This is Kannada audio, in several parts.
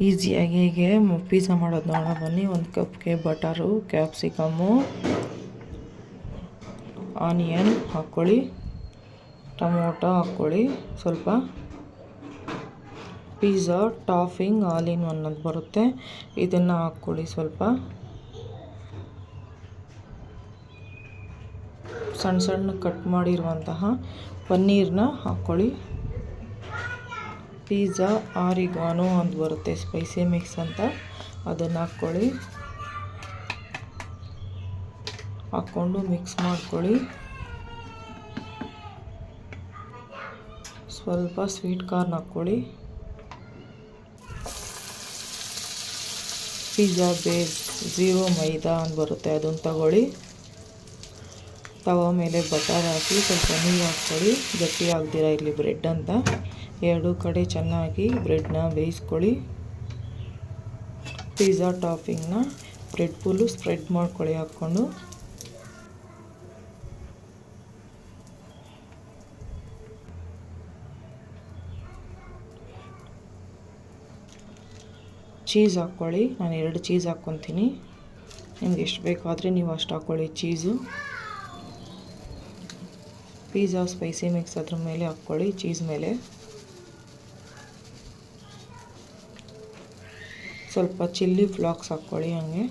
ಈಸಿಯಾಗಿ ಹೇಗೆ ಪಿಜ್ಜಾ ಮಾಡೋದು ನೋಡೋಣ ಬನ್ನಿ. 1 ಕಪ್ಗೆ ಬಟರು, ಕ್ಯಾಪ್ಸಿಕಮ್ಮು, ಆನಿಯನ್ ಹಾಕ್ಕೊಳ್ಳಿ, ಟೊಮೊಟೊ ಹಾಕ್ಕೊಳ್ಳಿ, ಸ್ವಲ್ಪ pizza topping all in one ಅಂತ ಬರುತ್ತೆ, ಇದನ್ನು ಹಾಕ್ಕೊಳ್ಳಿ. ಸ್ವಲ್ಪ ಸಣ್ಣ ಸಣ್ಣ ಕಟ್ ಮಾಡಿರುವಂತಹ ಪನ್ನೀರನ್ನ ಹಾಕ್ಕೊಳ್ಳಿ. ಪಿಜ್ಜಾ ಆರಿಗಾನೋ ಅಂತ ಬರುತ್ತೆ, ಸ್ಪೈಸಿ ಮಿಕ್ಸ್ ಅಂತ, ಅದನ್ನು ಹಾಕ್ಕೊಳ್ಳಿ. ಹಾಕ್ಕೊಂಡು ಮಿಕ್ಸ್ ಮಾಡ್ಕೊಳ್ಳಿ. ಸ್ವಲ್ಪ ಸ್ವೀಟ್ ಕಾರ್ನ್ ಹಾಕ್ಕೊಳ್ಳಿ. ಪಿಜ್ಜಾ ಬೇಸ್ 0 ಮೈದಾ ಅಂತ ಬರುತ್ತೆ, ಅದನ್ನು ತಗೊಳ್ಳಿ. ತವ ಮೇಲೆ ಬಟರ್ ಹಾಕಿ ಸ್ವಲ್ಪ ನೀರು ಹಾಕ್ಕೊಳ್ಳಿ, ಗಟ್ಟಿ ಆಗದಿರ ಇರಲಿ ಬ್ರೆಡ್ ಅಂತ. 2 ಕಡೆ ಚೆನ್ನಾಗಿ ಬ್ರೆಡ್ನ ಬೇಯಿಸ್ಕೊಳ್ಳಿ. ಪಿಜ್ಜಾ ಟಾಪಿಂಗ್ನ ಬ್ರೆಡ್ ಫುಲ್ಲು ಸ್ಪ್ರೆಡ್ ಮಾಡ್ಕೊಳ್ಳಿ ಹಾಕ್ಕೊಂಡು. ಚೀಸ್ ಹಾಕ್ಕೊಳ್ಳಿ. ನಾನು 2 ಚೀಸ್ ಹಾಕ್ಕೊತೀನಿ, ನಿಮ್ಗೆ ಎಷ್ಟು ಬೇಕಾದರೆ ನೀವು ಅಷ್ಟು ಹಾಕ್ಕೊಳ್ಳಿ ಚೀಸು. ಪಿಜ್ಜಾ ಸ್ಪೈಸಿ ಮಿಕ್ಸ್ ಅದ್ರ ಮೇಲೆ ಹಾಕ್ಕೊಳ್ಳಿ, ಚೀಸ್ ಮೇಲೆ. ಸ್ವಲ್ಪ ಚಿಲ್ಲಿ ಫ್ಲಾಕ್ಸ್ ಹಾಕ್ಕೊಳ್ಳಿ ಹಂಗೆ.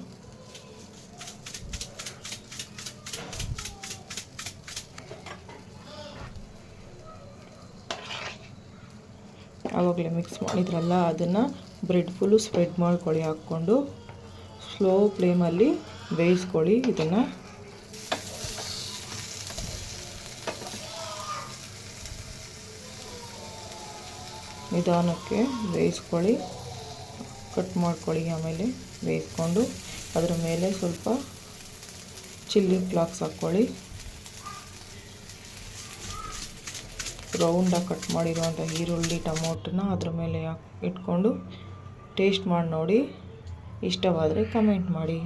ಆವಾಗಲೇ ಮಿಕ್ಸ್ ಮಾಡಿದ್ರಲ್ಲ, ಅದನ್ನು ಬ್ರೆಡ್ ಫುಲ್ಲು ಸ್ಪ್ರೆಡ್ ಮಾಡ್ಕೊಳ್ಳಿ ಹಾಕ್ಕೊಂಡು. ಸ್ಲೋ ಫ್ಲೇಮಲ್ಲಿ ಬೇಯಿಸ್ಕೊಳ್ಳಿ ಇದನ್ನು. ನಿಧಾನಕ್ಕೆ ಬೇಯಿಸ್ಕೊಳ್ಳಿ, ಕಟ್ ಮಾಡ್ಕೊಳ್ಳಿ. ಆಮೇಲೆ ಬೇಯಿಸ್ಕೊಂಡು ಅದರ ಮೇಲೆ ಸ್ವಲ್ಪ ಚಿಲ್ಲಿ ಫ್ಲಾಕ್ಸ್ ಹಾಕ್ಕೊಳ್ಳಿ. ರೌಂಡಾಗಿ ಕಟ್ ಮಾಡಿರುವಂಥ ಈರುಳ್ಳಿ, ಟೊಮೊಟೊನ ಅದ್ರ ಮೇಲೆ ಇಟ್ಕೊಂಡು ಟೇಸ್ಟ್ ಮಾಡಿ ನೋಡಿ. ಇಷ್ಟವಾದರೆ ಕಮೆಂಟ್ ಮಾಡಿ.